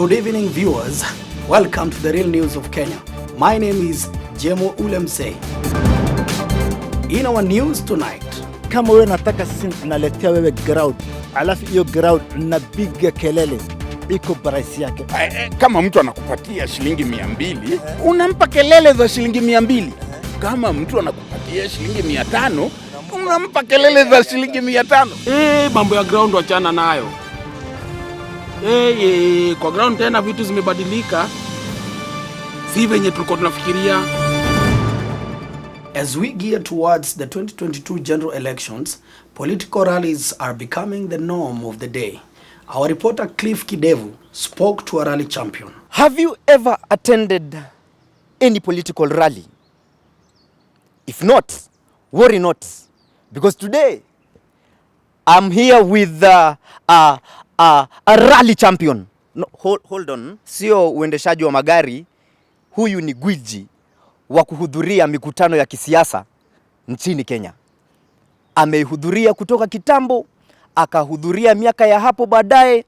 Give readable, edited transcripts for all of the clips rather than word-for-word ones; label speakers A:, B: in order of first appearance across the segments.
A: Good evening, viewers. Welcome to the real news of Kenya. My name is Jaymo Msee. In our news tonight,
B: kama wewe nataka sisi tunaletea wewe ground, alafu hiyo ground unapiga kelele, iko price yake.
C: Kama mtu anakupatia shilingi 200, unampa kelele za shilingi 200. Kama mtu anakupatia shilingi 500, unampa kelele za shilingi 500.
D: Mambo ya ground wachana nayo. Kwa ground tena vitu zimebadilika. Si venye tulikuwa tunafikiria.
A: As we gear towards the 2022 general elections, political rallies are becoming the norm of the day. Our reporter Cliff Kidevu spoke to a rally champion.
E: Have you ever attended any political rally? If not, worry not, because today I'm here with a rally champion. No, hold on. Sio uendeshaji wa magari. Huyu ni gwiji wa kuhudhuria mikutano ya kisiasa nchini Kenya. Ameihudhuria kutoka kitambo, akahudhuria miaka ya hapo baadaye,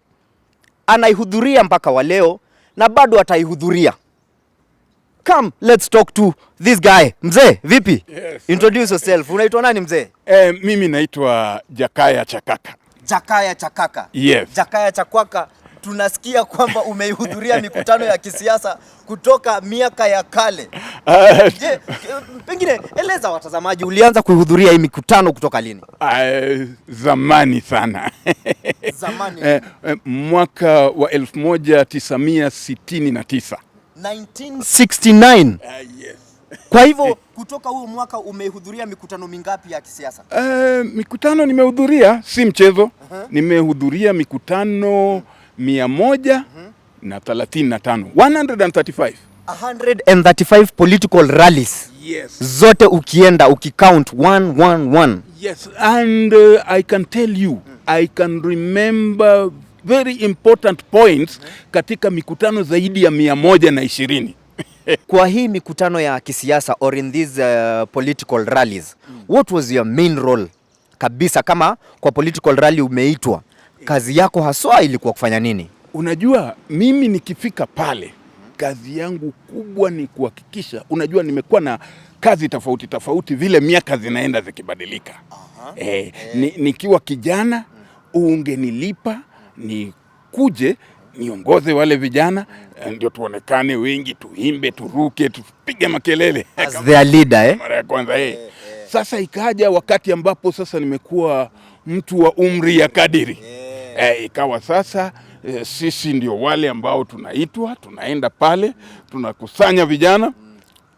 E: anaihudhuria mpaka wa leo na bado ataihudhuria. Come, let's talk to this guy. Mzee, vipi?
C: Yes.
E: Introduce yourself. Unaitwa nani mzee?
C: Mimi naitwa Jakaya Chakaka.
E: Jakaya Chakaka.
C: Yes.
E: Jakaya Chakwaka, tunasikia kwamba umeihudhuria mikutano ya kisiasa kutoka miaka ya kale. Je, pengine eleza watazamaji ulianza kuihudhuria hii mikutano kutoka lini?
C: Zamani sana.
E: Zamani.
C: Mwaka wa 1969.
E: 1969.
C: Yes.
E: Kwa hivyo kutoka huo mwaka umehudhuria mikutano mingapi ya kisiasa?
C: Mikutano nimehudhuria, si mchezo. Nimehudhuria mikutano 135. 135.
E: 135 political rallies.
C: Yes.
E: Zote ukienda ukicount 111.
C: Yes, and I can tell you, I can remember very important points katika mikutano zaidi ya 120.
E: Kwa hii mikutano ya kisiasa or in these political rallies, what was your main role? Kabisa kama kwa political rally umeitwa, kazi yako haswa ilikuwa kufanya nini?
C: Unajua, mimi nikifika pale, kazi yangu kubwa ni kuhakikisha, unajua nimekuwa na kazi tofauti tofauti vile miaka zinaenda zikibadilika. Nikiwa kijana, ungenilipa, nikuje, niongoze wale vijana, ndio tuonekane wengi, tuimbe, turuke, tupige makelele.
E: As their leader,
C: Mara ya kwanza, Sasa ikaja wakati ambapo sasa nimekuwa mtu wa umri ya kadiri. Ikawa sasa sisi ndio wale ambao tunaitwa, tunaenda pale, tunakusanya vijana,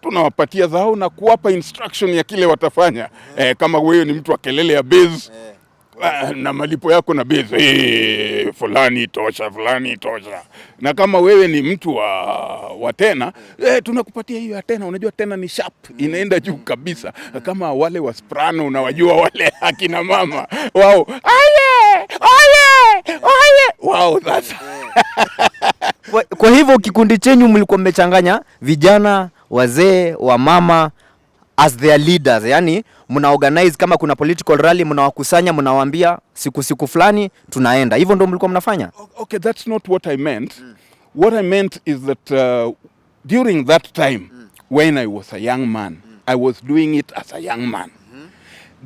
C: tunawapatia zao na kuwapa instruction ya kile watafanya. Kama wewe ni mtu wa kelele ya base, na malipo yako na base, fulani tosha, fulani tosha. Na kama wewe ni mtu wa tena, tunakupatia hiyo ya tena. Unajua tena ni sharp, inaenda juu kabisa. Kama wale wa soprano, unawajua wale akina mama wao, wow, sasa.
E: Kwa hivyo kikundi chenyu mlikuwa mmechanganya vijana, wazee, wa mama as their leaders, yani mna organize kama kuna political rally, mnawakusanya, mnawaambia siku fulani tunaenda. Hivyo ndio mlikuwa mnafanya?
C: Okay, that's not what I meant. What I meant is that during that time when I was a young man, I was doing it as a young man.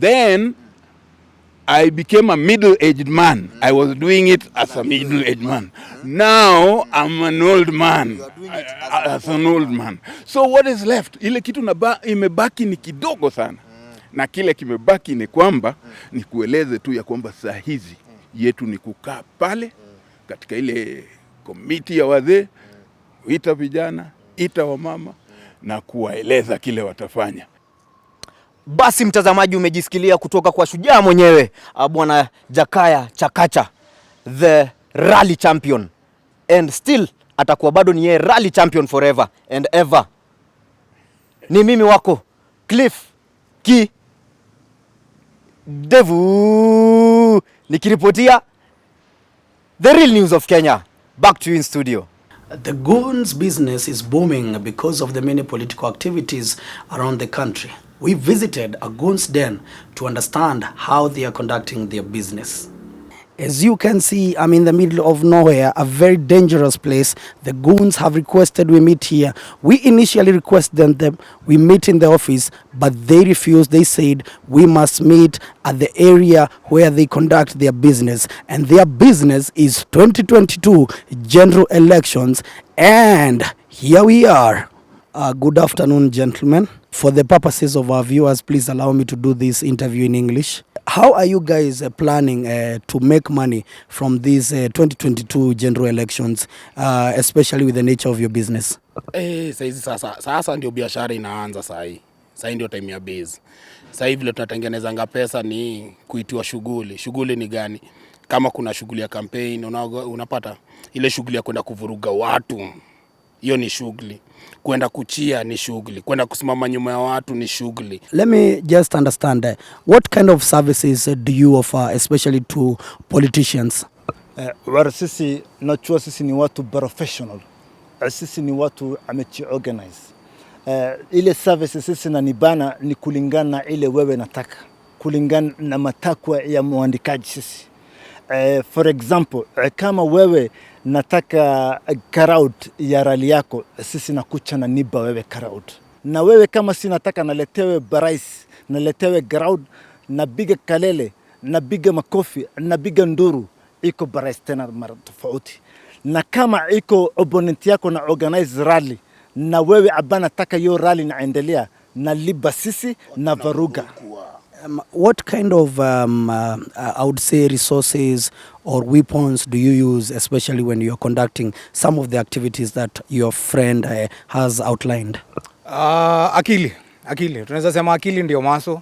C: Then I became a middle-aged man. I was doing it as a middle-aged man. Now I'm an old man.
E: You are doing it
C: as an old man. So what is left? Ile kitu imebaki ni kidogo sana. Na kile kimebaki ni kwamba ni kueleze tu ya kwamba saa hizi yetu ni kukaa pale katika ile komiti ya wazee, ita vijana, ita wamama na kuwaeleza kile watafanya.
E: Basi mtazamaji, umejisikilia kutoka kwa shujaa mwenyewe, bwana Jakaya Chakacha, the rally champion, and still atakuwa bado ni yeye rally champion forever and ever. Ni mimi wako Cliff Kidevu nikiripotia the real news of Kenya. Back to you in studio.
A: The goons business is booming because of the many political activities around the country. We visited a goons den to understand how they are conducting their business. As you can see, I'm in the middle of nowhere, a very dangerous place. The goons have requested we meet here. We initially requested them we meet in the office, but they refused. They said we must meet at the area where they conduct their business. And their business is 2022 general elections. And here we are. Good afternoon, gentlemen. For the purposes of our viewers, please allow me to do this interview in English. How are you guys planning to make money from these 2022 general elections, especially with the nature of your business?
D: Sasa ndio biashara inaanza sahi. Sahi ndio time ya base. Sahi vile tunatengenezanga pesa ni kuitiwa shughuli. Shughuli ni gani? Kama kuna shughuli ya campaign, unapata ile shughuli ya kwenda kuvuruga watu. Hiyo ni shughuli. Kwenda kuchia ni shughuli. Kwenda kusimama nyuma ya watu ni shughuli.
A: Let me just understand what kind of services do you offer, especially to politicians?
B: Sisi najua sisi ni watu professional. Sisi ni watu amejiorganize. Ile services sisi na nibana ni kulingana ile wewe nataka. Kulingana na matakwa ya mwandikaji sisi. For example, kama wewe nataka crowd ya rally yako, sisi nakucha na niba wewe crowd. Na wewe kama si nataka naletewe barais, naletewe crowd, napiga kalele, napiga makofi, napiga nduru, iko barais tena mara tofauti. Na kama iko opponent yako na organize rally, na wewe abana nataka hiyo rally naendelea, na liba sisi na varuga.
A: What kind of, I would say, resources or weapons do you use, especially when you're conducting some of the activities that your friend has outlined?
F: Akili. Tunaweza sema akili ndio muscle.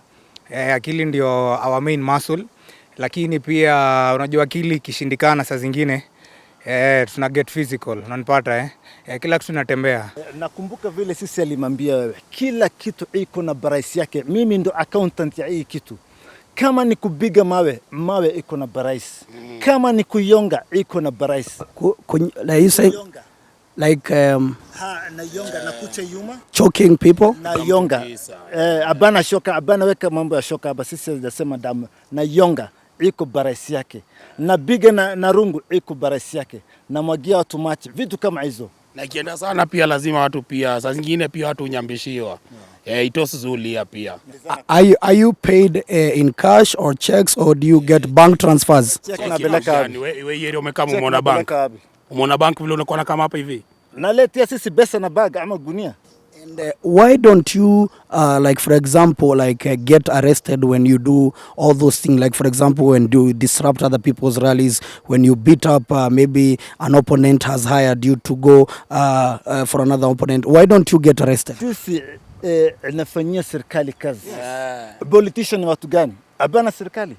F: Akili ndio our main muscle. Lakini pia unajua akili ikishindikana saa zingine tuna get physical. Unanipata kila kitu tunatembea.
B: Nakumbuka vile sisi alimwambia wewe kila kitu iko na price yake. Mimi ndo accountant ya hii kitu. Kama ni kupiga mawe iko na price. Kama ni kuyonga iko na price.
A: Like you say, like
B: na yonga na kucha yuma
A: choking people
B: na yonga abana shoka abana weka mambo ya shoka hapa sisi tunasema damu na yonga iko price yake na biga na rungu iko price yake na mwagia watu machi vitu kama hizo.
D: Na kienda sana pia lazima watu pia saa zingine pia watu unyambishiwa. Itosuzulia pia.
A: Are you paid in cash or checks, or do you get bank transfers?
B: Check na beleka.
D: Wewe yeye umekaa umeona bank. Umeona bank vile unakuwa kama hapa hivi.
B: Naletea sisi pesa na bag ama gunia.
A: And why don't you like for example like get arrested when you do all those things, like for example when you disrupt other people's rallies, when you beat up maybe an opponent has hired you to go for another opponent? Why don't you get arrested?
B: Sisi nafanyia serikali kazi. Politician watu gani? Abana serikali.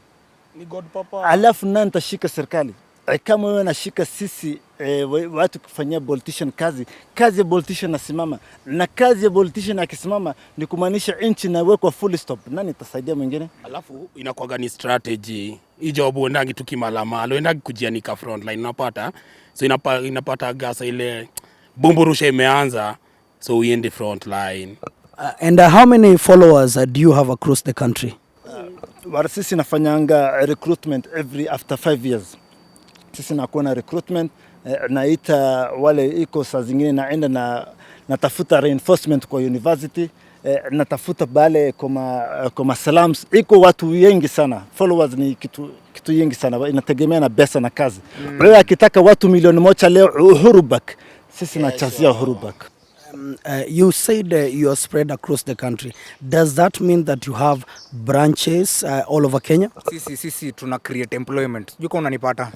D: Ni God papa.
B: Alafu nani nitashika serikali? Kama wewe nashika sisi watu kufanyia politician kazi ya politician nasimama, na kazi ya politician akisimama ni kumaanisha inchi na wekwa full stop. Nani itasaidia mwingine?
D: Alafu inakuwa ni strategy. Hii job uendangi tukimalama, uendangi kujianika frontline unapata. So inapata gasa ile bumburusha imeanza, so we in the front line.
A: And how many followers do you have across the country?
B: Sisi nafanyanga recruitment after 5 years. Sisi nakuwa na recruitment, naita wale iko saa zingine naenda na natafuta reinforcement kwa university, natafuta bale kama salams. Iko watu wengi sana, followers ni kitu yengi sana, inategemea na pesa na kazi. Wewe akitaka watu milioni moja leo Uhurubak, sisi nachazia Uhurubak.
A: You said you are spread across the country. Does that mean that you have branches all over Kenya?
F: Sisi tuna create employment. Juko unanipata.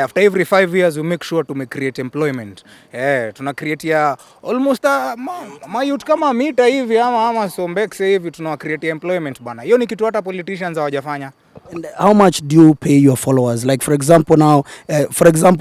F: After every 5 years we make sure to create employment. Tuna create ya almost ma youth kama mita hivi ama Sombekse hivi tuna create employment bana. Hiyo ni kitu hata politicians hawajafanya.
A: And how much do you pay your followers? Like for example now,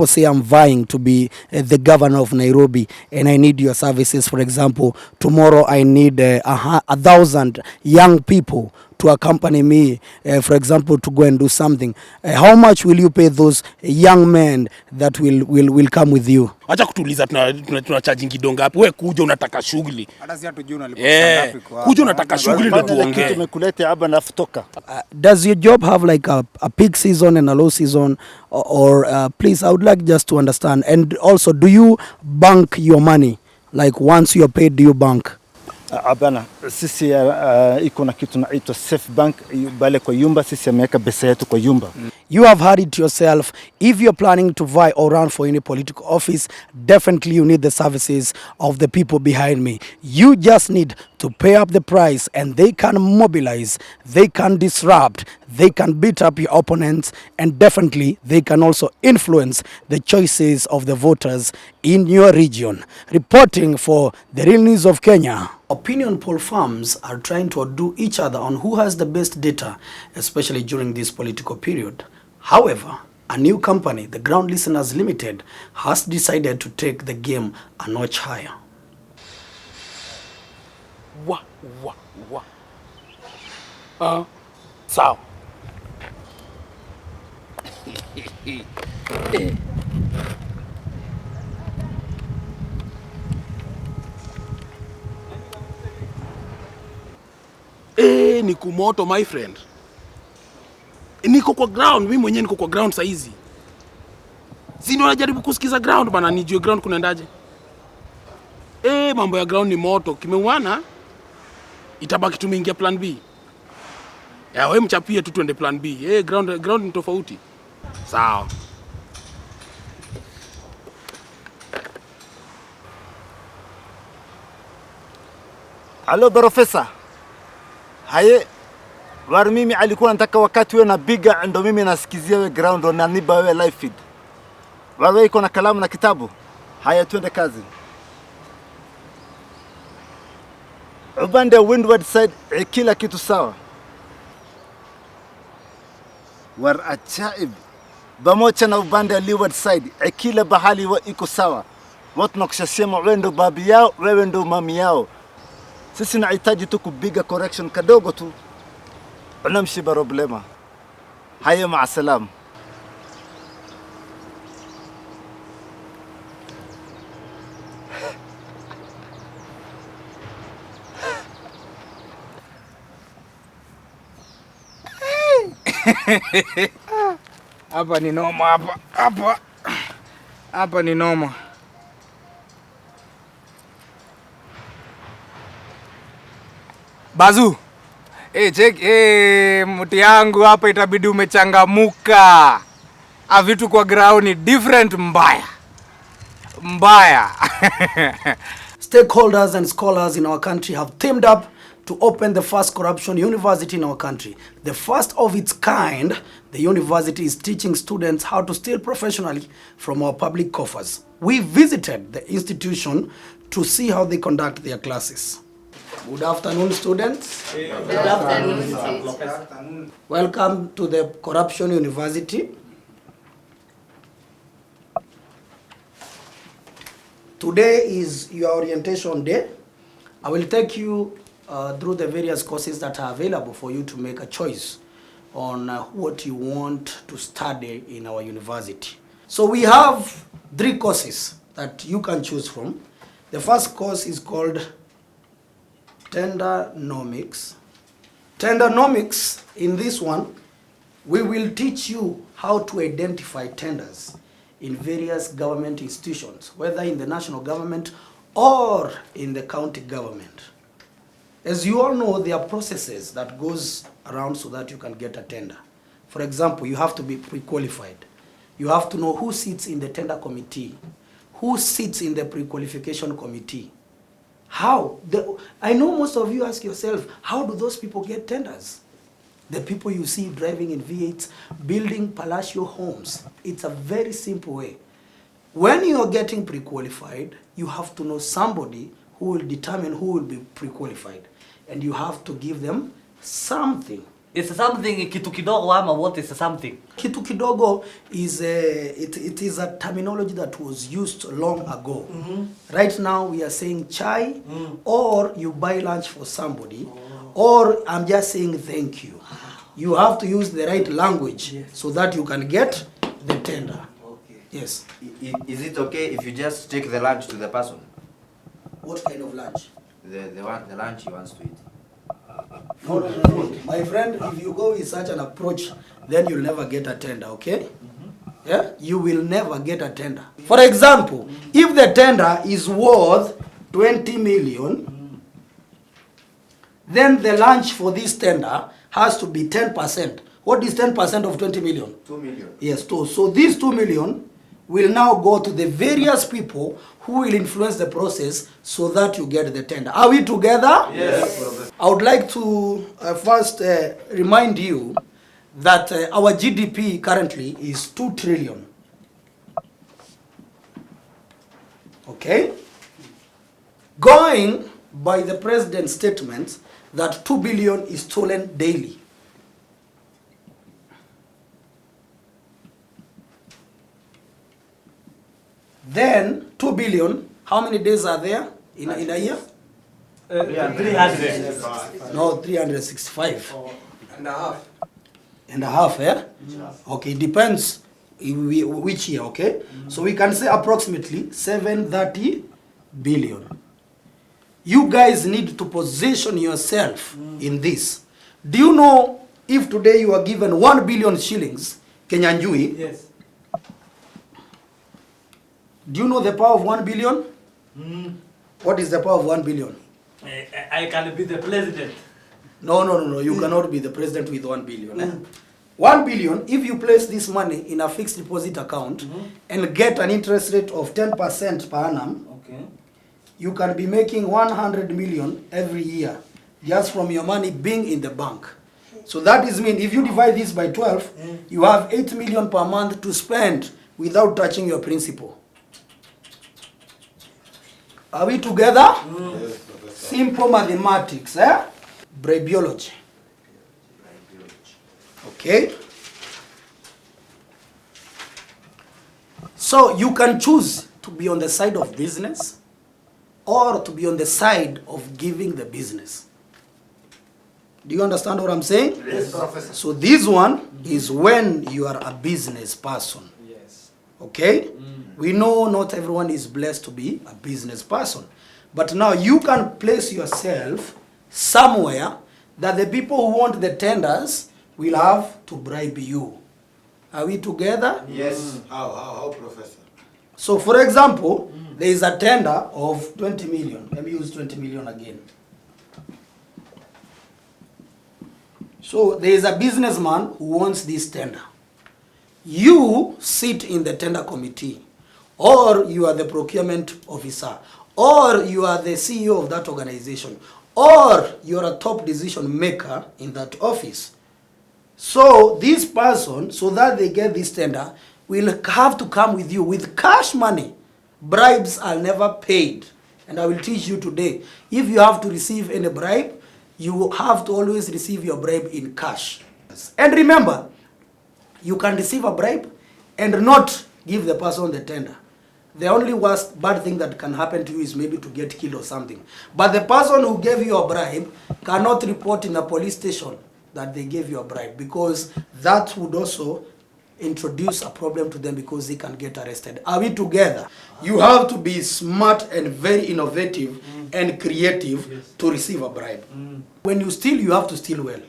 A: say I'm vying to be the governor of Nairobi and I need your services. For example, tomorrow I need 1,000 young people to accompany me, for example, to go and do something, how much will you pay those young men that will come with you?
D: Acha kutuliza tuna charging kidonga hapo. Wewe kuja unataka shughuli.
F: Hata si hatujui unalipa ngapi kwa.
D: Kuja unataka shughuli ndio tuongee.
B: Kitu tumekuleta hapa na futoka.
A: Does your job have like a peak season and a low season, or please, I would like just to understand. And also, do you bank your money? Like once you are paid, do you bank?
B: Abana, sisi iko na kitu naitwa safe bank bale kwa yumba, sisi ameweka pesa yetu kwa yumba.
A: You have heard it yourself. If you're planning to vie or run for any political office, definitely you need the services of the people behind me. You just need to pay up the price and they can mobilize, they can disrupt, they can beat up your opponents, and definitely they can also influence the choices of the voters in your region. Reporting for the Real News of Kenya. Opinion poll firms are trying to outdo each other on who has the best data, especially during this political period. However, a new company, the Ground Listeners Limited, has decided to take the game a notch higher.
D: Sawa. Ni kumoto my friend. Niko kwa ground, mimi mwenyewe niko kwa ground saa hizi. Si ndio najaribu kusikiza ground bana, nijue ground kunaendaje. Mambo ya ground ni moto, kimeuana. Itabaki tumeingia plan B. Wewe mchapie tu tuende plan B. Ground ni tofauti. Sawa.
B: Halo profesa. Haye, war mimi alikuwa nataka wakati wewe napiga ndo mimi nasikizia wewe ground na niba wewe live feed. Wewe iko na kalamu na kitabu. Haya tuende kazi. Upande windward side kila kitu sawa. War ajaib. Pamoja na upande leeward side kila bahali iko sawa. Watu nakushasema wewe ndo babi yao, wewe ndo mami yao. Sisi nahitaji tu kupiga correction kadogo tu. Unamshi problema. Haya maa salam.
F: Hapa ni noma hapa ni noma. Bazu. Check mti yangu hapa itabidi umechangamuka. Vitu kwa ground ni different mbaya.
A: Stakeholders and scholars in our country have teamed up to open the first corruption university in our country. The first of its kind, the university is teaching students how to steal professionally from our public coffers. We visited the institution to see how they conduct their classes. Good afternoon, students.
G: Good afternoon.
A: Welcome to the Corruption University. Today is your orientation day. I will take you through the various courses that are available for you to make a choice on what you want to study in our university. So we have 3 courses that you can choose from. The first course is called Tendernomics. Tendernomics, in this one, we will teach you how to identify tenders in various government institutions, whether in the national government or in the county government. As you all know, there are processes that goes around so that you can get a tender. For example, you have to be pre-qualified. You have to know who sits in the tender committee, who sits in the pre-qualification committee. I know most of you ask yourself, how do those people get tenders? The people you see driving in V8s, building palatial homes. It's a very simple way. When you are getting pre-qualified, you have to know somebody who will determine who will be pre-qualified. And you have to give them something.
G: It's something kitu kidogo ama what is something?
A: Kitu kidogo is it is a terminology that was used long ago. Right now we are saying chai, or you buy lunch for somebody, or I'm just saying thank you. You have to use the right language so that you can get the tender.
G: Okay.
A: Yes.
E: Is it okay if you just take the lunch to the person?
A: What kind of lunch?
E: The lunch he wants to eat.
A: No, no, no, no. My friend, if you go with such an approach, then you'll never get a tender, okay? Yeah? You will never get a tender. For example, if the tender is worth 20 million, then the lunch for this tender has to be 10%. What is 10% of 20 million?
E: 2 million.
A: Yes, so these 2 million will now go to the various people who will influence the process so that you get the tender. Are we together?
E: Yes.
A: I would like to first remind you that our GDP currently is 2 trillion. Okay? Going by the president's statement that 2 billion is stolen daily. Then 2 billion, how many days are there in a year?
G: 300.
A: No, 365.
F: And a half.
A: And a half, eh? Okay, it depends which year, okay? So we can say approximately 730 billion. You guys need to position yourself in this. Do you know if today you are given 1 billion shillings, Kenyanjui?
G: Yes.
A: Do you know the power of 1 billion? What is the power of 1 billion?
G: I can be the president.
A: No. You cannot be the president with 1 billion. 1 billion, if you place this money in a fixed deposit account and get an interest rate of 10% per annum,
G: Okay.
A: you can be making 100 million every year just from your money being in the bank. So that is mean if you divide this by 12, you have 8 million per month to spend without touching your principal. Are we together? Simple mathematics, eh? Brabiology. Okay? So you can choose to be on the side of business or to be on the side of giving the business. Do you understand what I'm saying?
B: Yes, Professor.
A: So this one is when you are a business person.
G: Yes.
A: Okay? We know not everyone is blessed to be a business person. But now you can place yourself somewhere that the people who want the tenders will have to bribe you. Are we together?
E: Yes.
B: How, Professor?
A: So for example, there is a tender of 20 million. Let me use 20 million again. So there is a businessman who wants this tender. You sit in the tender committee, or you are the procurement officer, or you are the CEO of that organization, or you are a top decision maker in that office. So this person, so that they get this tender, will have to come with you with cash money. Bribes are never paid. And I will teach you today. If you have to receive any bribe, you have to always receive your bribe in cash. And remember, you can receive a bribe and not give the person the tender. The only worst bad thing that can happen to you is maybe to get killed or something. But the person who gave you a bribe cannot report in the police station that they gave you a bribe, because that would also introduce a problem to them because they can get arrested. Are we together? You have to be smart and very innovative and creative to receive a bribe. When you steal, you have to steal well.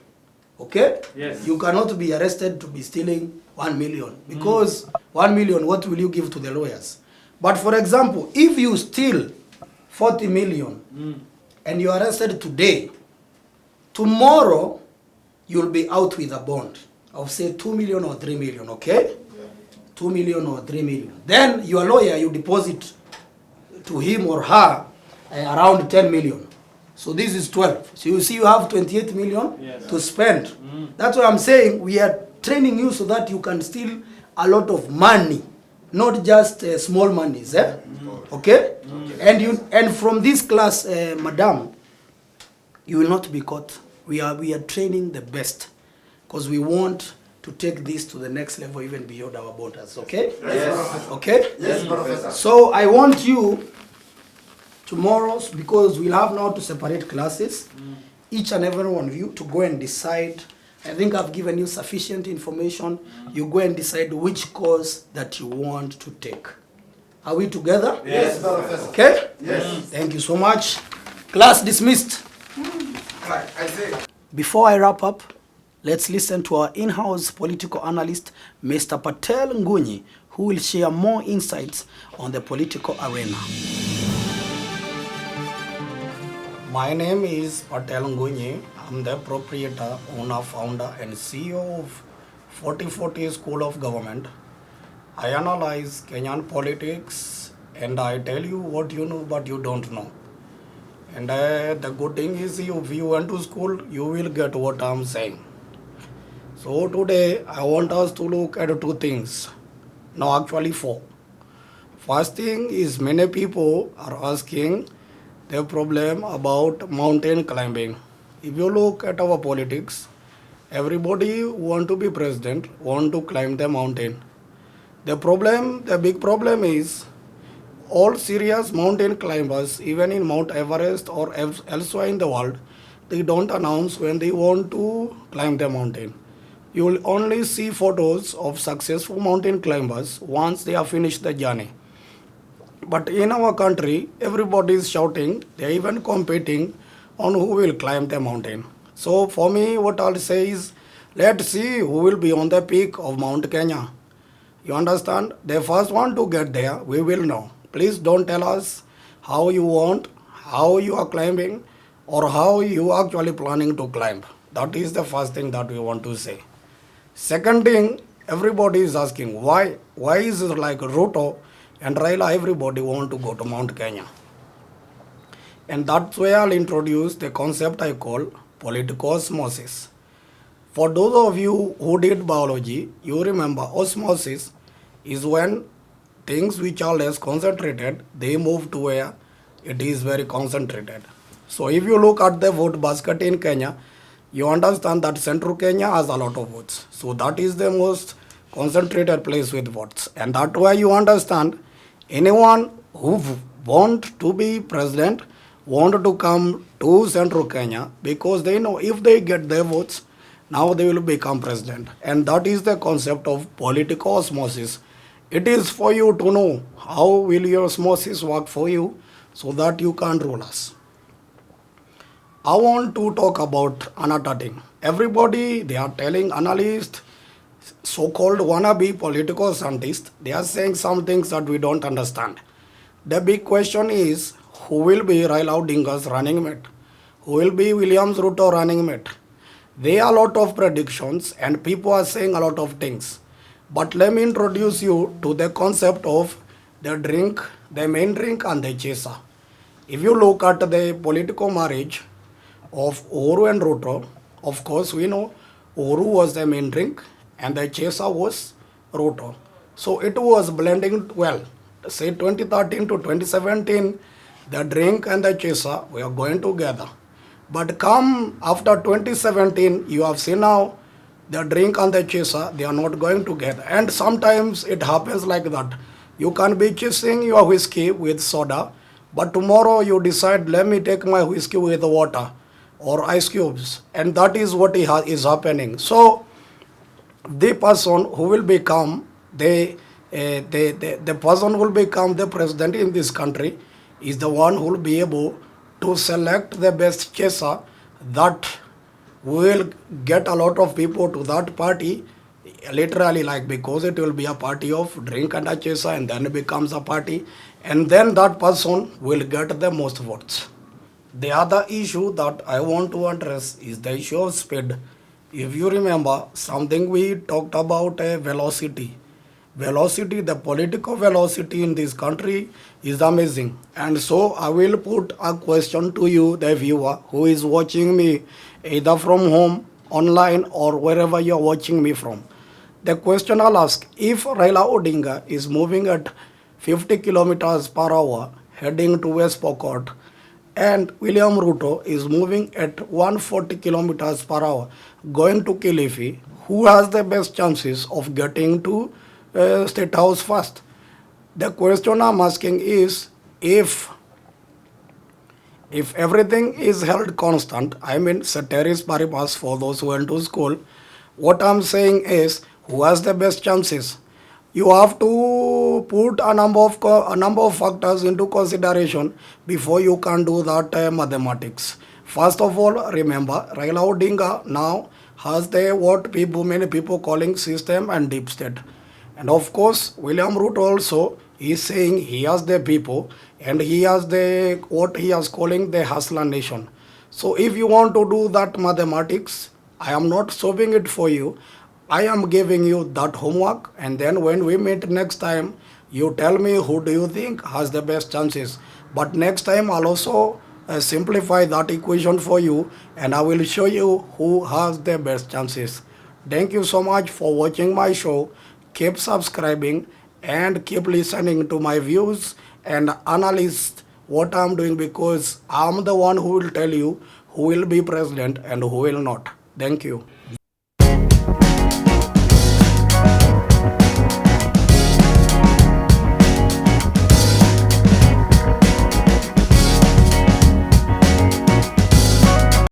A: Okay?
G: Yes.
A: You cannot be arrested to be stealing 1 million, because 1 million, what will you give to the lawyers? But for example, if you steal 40 million and you are arrested today, tomorrow you'll be out with a bond of say 2 million or 3 million, okay? 2 million or 3 million. Then your lawyer, you deposit to him or her around 10 million. So this is 12. So you see you have 28 million to spend. That's why I'm saying we are training you so that you can steal a lot of money, not just small monies, eh? Okay? And from this class, madam, you will not be caught. We are training the best, because we want to take this to the next level, even beyond our borders. Okay?
E: Yes.
A: Okay?
E: Yes, Professor.
A: So I want you tomorrow, because we'll have now to separate classes. each and every one of you to go and decide. I think I've given you sufficient information. You go and decide which course that you want to take. Are we together?
B: Yes, Professor.
A: Okay? Yes. Thank you so much. Class dismissed. Before I wrap up, let's listen to our in-house political analyst, Mr. Patel Ngunyi, who will share more insights on the political arena. My name is Patel Ngunyi. I'm the proprietor, owner, founder, and CEO of 4040 School of Government. I analyze Kenyan politics and I tell you what you know but you don't know. And the good thing is if you went to school, you will get what I'm saying. So today I want us to look at two things. No, actually four. First thing is many people are asking the problem about mountain climbing. If you look at our politics, everybody want to be president, want to climb the mountain. The big problem is all serious mountain climbers, even in Mount Everest or elsewhere in the world, they don't announce when they want to climb the mountain. You will only see photos of successful mountain climbers once they have finished the journey. But in our country, everybody is shouting, they're even competing on who will climb the mountain. So for me, what I'll say is, let's see who will be on the peak of Mount Kenya. You understand? The first one to get there, we will know. Please don't tell us how you want, how you are climbing, or how you are actually planning to climb. That is the first thing that we want to say. Second thing, everybody is asking why. Why is it like Ruto and Raila, everybody want to go to Mount Kenya? And that's where I'll introduce the concept I call political osmosis. For those of you who did biology, you remember osmosis is when things which are less concentrated, they move to where it is very concentrated. So if you look at the vote basket in Kenya, you understand that central Kenya has a lot of votes. So that is the most concentrated place with votes. And that's why you understand anyone who want to be president want to come to central Kenya because they know if they get their votes, now they will become president. And that is the concept of political osmosis. It is for you to know how will your osmosis work for you so that you can rule us. I want to talk about another thing. Everybody, they are telling analysts, so-called wannabe political scientists, they are saying some things that we don't understand. The big question is, who will be Raila Odinga's running mate? Who will be Williams Ruto running mate? There are a lot of predictions and people are saying a lot of things. But let me introduce you to the concept of the drink, the main drink and the chaser. If you look at the political marriage of Uhuru and Ruto, of course we know Uhuru was the main drink and the chaser was Ruto. So it was blending well. Say 2013 to 2017, the drink and the chaser were going together. But come after 2017, you have seen now the drink and the chaser, they are not going together. And sometimes it happens like that. You can be chasing your whiskey with soda, but tomorrow you decide, let me take my whiskey with water or ice cubes. And that is what is happening. So the person who will become the person who will become the president in this country is the one who will be able to select the best chaser that will get a lot of people to that party, literally, like, because it will be a party of drink and a chaser and then it becomes a party and then that person will get the most votes. The other issue that I want to address is the issue of speed. If you remember something we talked about, velocity. Velocity, the political velocity in this country is amazing. And so I will put a question to you, the viewer, who is watching me either from home, online, or wherever you are watching me from. The question I'll ask, if Raila Odinga is moving at 50 kilometers per hour heading to West Pokot, and William Ruto is moving at 140 kilometers per hour going to Kilifi, who has the best chances of getting to State House first? The question I'm asking is, if If everything is held constant, I mean ceteris paribus for those who went to school, what I'm saying is who has the best chances? You have to put a number of factors into consideration before you can do that mathematics. First of all, remember Raila Odinga now has the what people many people calling system and deep state. And of course, William Root also is saying he has the people and he has the what he is calling the hustler nation. So if you want to do that mathematics, I am not solving it for you. I am giving you that homework, and then when we meet next time, you tell me who do you think has the best chances. But next time I'll also simplify that equation for you, and I will show you who has the best chances. Thank you so much for watching my show. Keep subscribing and keep listening to my views and analyze what I'm doing, because I'm the one who will tell you who will be president and who will not. Thank you.